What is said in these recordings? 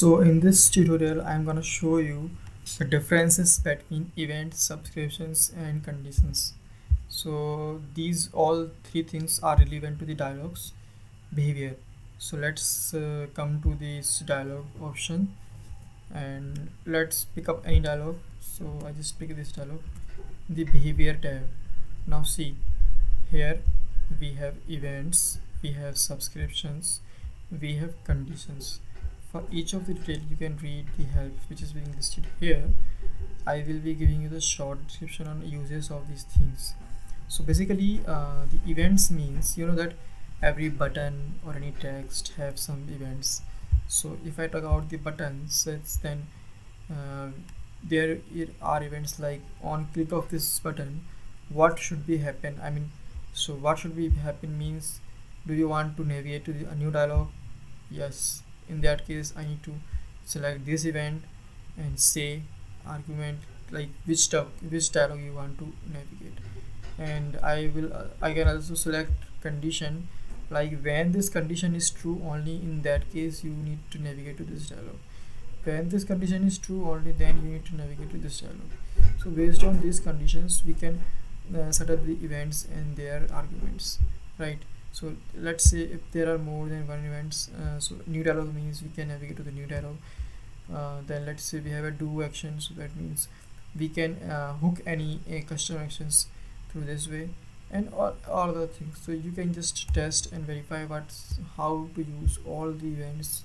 So in this tutorial I'm gonna show you the differences between events, subscriptions and conditions. So these all three things are relevant to the dialogues behavior. So let's come to this dialogue option and let's pick up any dialogue. So I just pick this dialogue, the behavior tab. Now see, here we have events, we have subscriptions, we have conditions. For each of the detail you can read the help which is being listed here. I will be giving you the short description on uses of these things. So basically the events means that every button or any text have some events. So if I talk about the buttons, then there are events like on click of this button what should be happen. So what should be happen means, do you want to navigate to a new dialog? Yes, in that case I need to select this event and say argument like which dialog you want to navigate, and I can also select condition like when this condition is true, only in that case you need to navigate to this dialog. When this condition is true, only then you need to navigate to this dialog. So based on these conditions we can set up the events and their arguments, right? So let's say if there are more than one events, so new dialog means we can navigate to the new dialog. Then let's say we have a do action, so that means we can hook any custom actions through this way, and all other things. So you can just test and verify how to use all the events,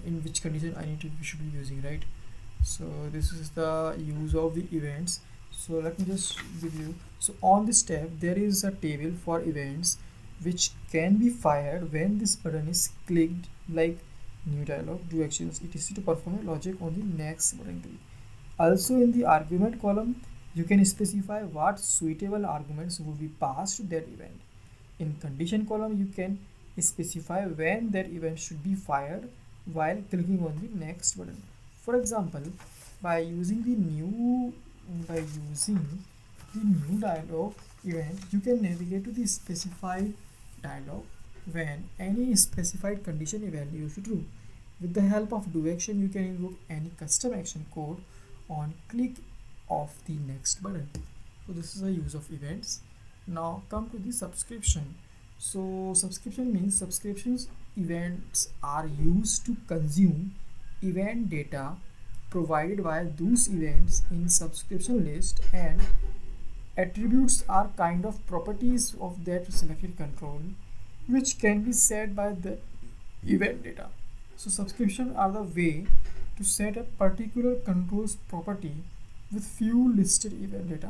in which condition we should be using, right? So this is the use of the events. So let me just give you, so on this tab there is a table for events which can be fired when this button is clicked, like new dialog, do actions, etc. to perform a logic on the next button click. Also in the argument column you can specify what suitable arguments will be passed to that event. In condition column you can specify when that event should be fired while clicking on the next button. For example, by using the new dialog event, you can navigate to the specified dialog when any specified condition value is true. With the help of do action you can invoke any custom action code on click of the next button. So this is a use of events. Now come to the subscription. So subscription means subscriptions events are used to consume event data provided by those events in subscription list, and attributes are kind of properties of that selected control which can be set by the event data. So subscription are the way to set a particular controls property with few listed event data.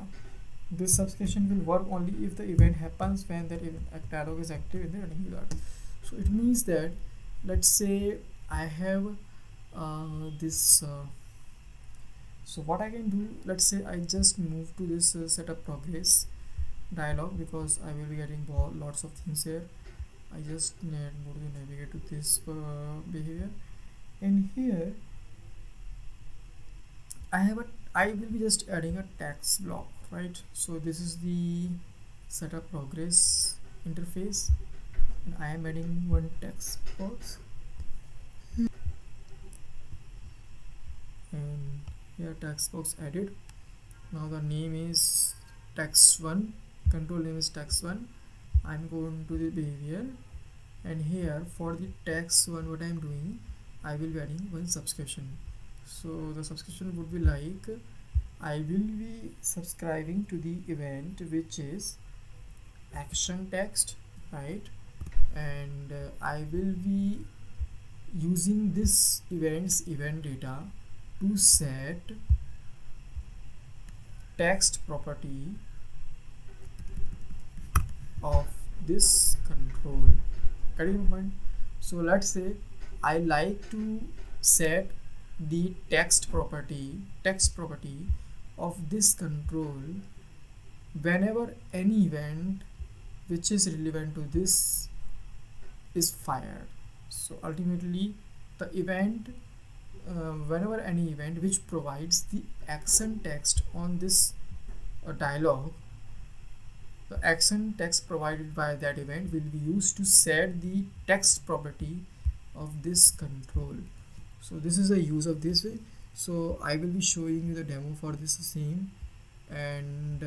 This subscription will work only if the event happens when that event dialog is active in the running wizard. So it means that, let's say I have so what I can do, let's say I just move to this setup progress dialog, because I will be getting lots of things here. I just move to navigate to this behavior, and here I will be just adding a text block, right? So this is the setup progress interface, and I am adding one text box, and here text box added. Now the name is text1, control name is text1. I'm going to the behavior, and here for the text1 what I'm doing, I will be adding one subscription. So the subscription would be like, I will be subscribing to the event which is action text, right? And I will be using this event's event data to set text property of this control. Getting the point? So let's say I like to set the text property of this control whenever any event which is relevant to this is fired. So ultimately the event whenever any event which provides the action text on this dialog, the action text provided by that event will be used to set the text property of this control. So this is the use of this way. So I will be showing you the demo for this same, and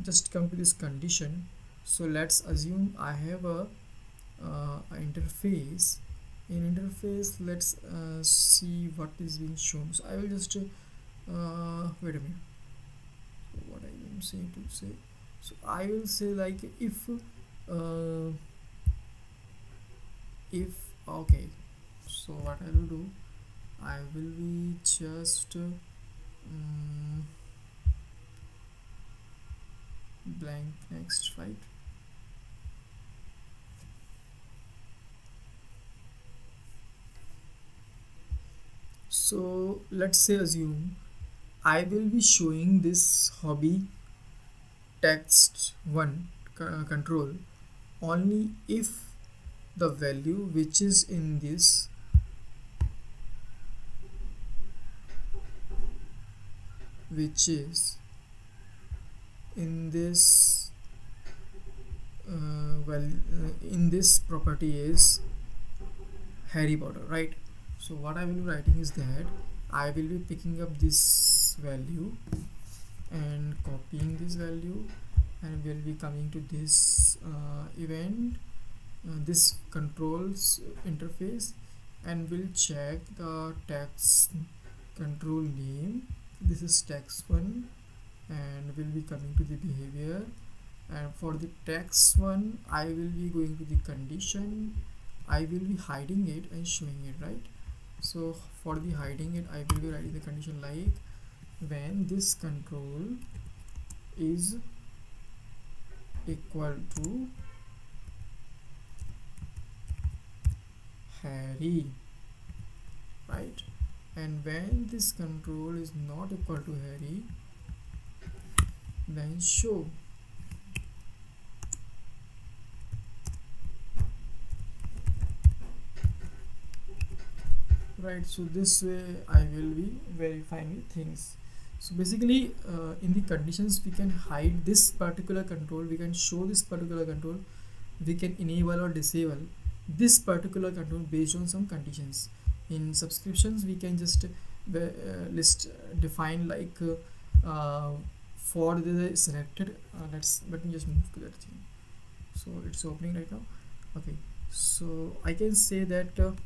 just come to this condition. So let's assume I have a interface. In interface, let's see what is being shown. So I will just wait a minute. So what I am saying to say, so I will say like uh, if okay, so what I will do, I will be just blank next, right? So let's say assume I will be showing this hobby text one control only if the value which is in this in this property is Harry Potter, right? So what I will be writing is that I will be picking up this value and copying this value, and will be coming to this event, this controls interface, and will check the text control name. This is text one, and will be coming to the behavior, and for the text one I will be going to the condition. I will be hiding it and showing it, right? So for the hiding it, I will be writing the condition like when this control is equal to Harry, right? And when this control is not equal to Harry, then show. Right, so this way I will be verifying things. So basically in the conditions we can hide this particular control, we can show this particular control, we can enable or disable this particular control based on some conditions. In subscriptions we can just define like for the selected let me just move to that thing. So it's opening right now. Okay, so I can say that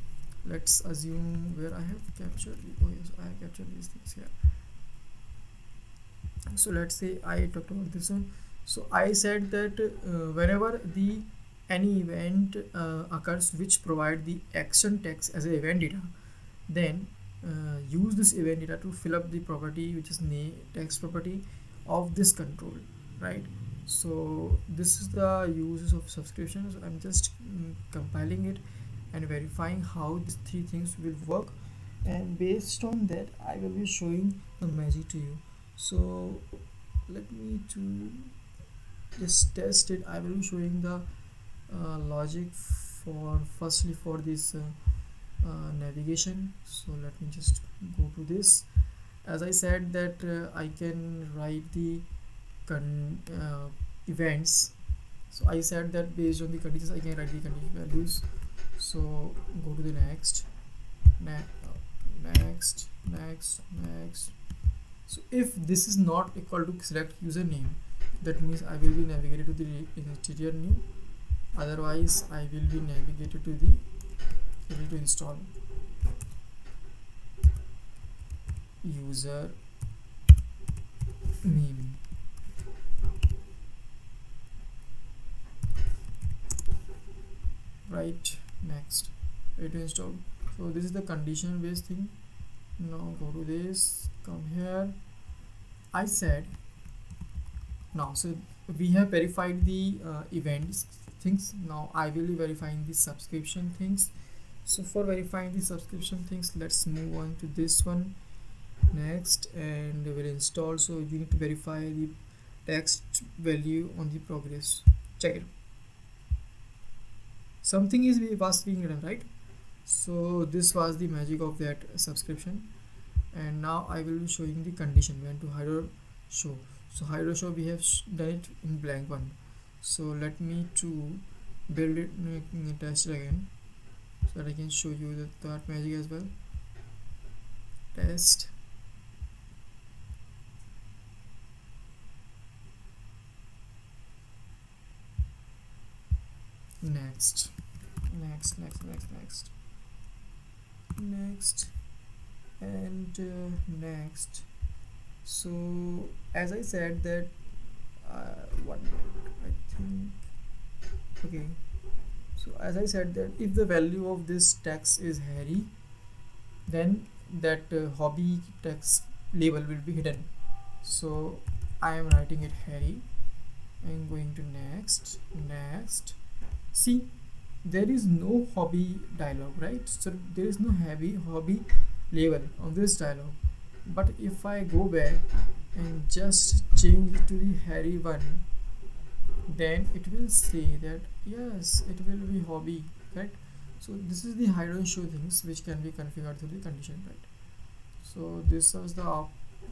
let's assume where I have captured oh yes, I have captured these things here. So let's say I talked about this one. So I said that whenever the any event occurs which provide the action text as a event data, then use this event data to fill up the property which is name text property of this control, right? So this is the uses of subscriptions. I'm just compiling it and verifying how these three things will work, and based on that I will be showing the magic to you. So let me to just test it. I will be showing the logic for firstly for this navigation. So let me just go to this. As I said that I can write the events. So I said that based on the conditions I can write the condition values. So go to the next. So if this is not equal to select username, that means I will be navigated to the interior new. Otherwise I will be navigated to the ready to install user name. Right, next, ready to install. So this is the condition based thing. Now go to this, come here. I said now, so we have verified the events things. Now I will be verifying the subscription things. So for verifying the subscription things, let's move on to this one next, and we'll install. So you need to verify the text value on the progress. Check it. Something was being done, right? So this was the magic of that subscription. And now I will be showing the condition when to hide or show. So hide or show we have done it in blank one. So let me to build it, test it again. so that I can show you that magic as well. Test. Next, next, next, next, next, next, and next. So as I said that 1 minute, I think. Okay, so as I said that if the value of this text is Harry, then that hobby text label will be hidden. So I am writing it Harry and going to next, next. See, there is no hobby dialog, right? So there is no heavy hobby label on this dialog. But if I go back and just change it to the Harry one, then it will say that yes, it will be hobby, right? So this is the hide and show things which can be configured through the condition, right? So this is the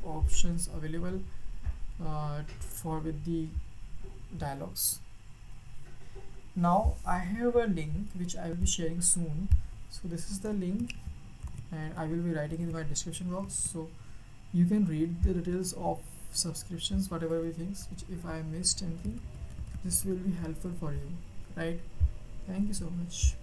options available for with the dialogs. Now I have a link which I will be sharing soon. So this is the link and I will be writing in my description box, so you can read the details of subscriptions, whatever we things which if I missed anything, this will be helpful for you, right? Thank you so much.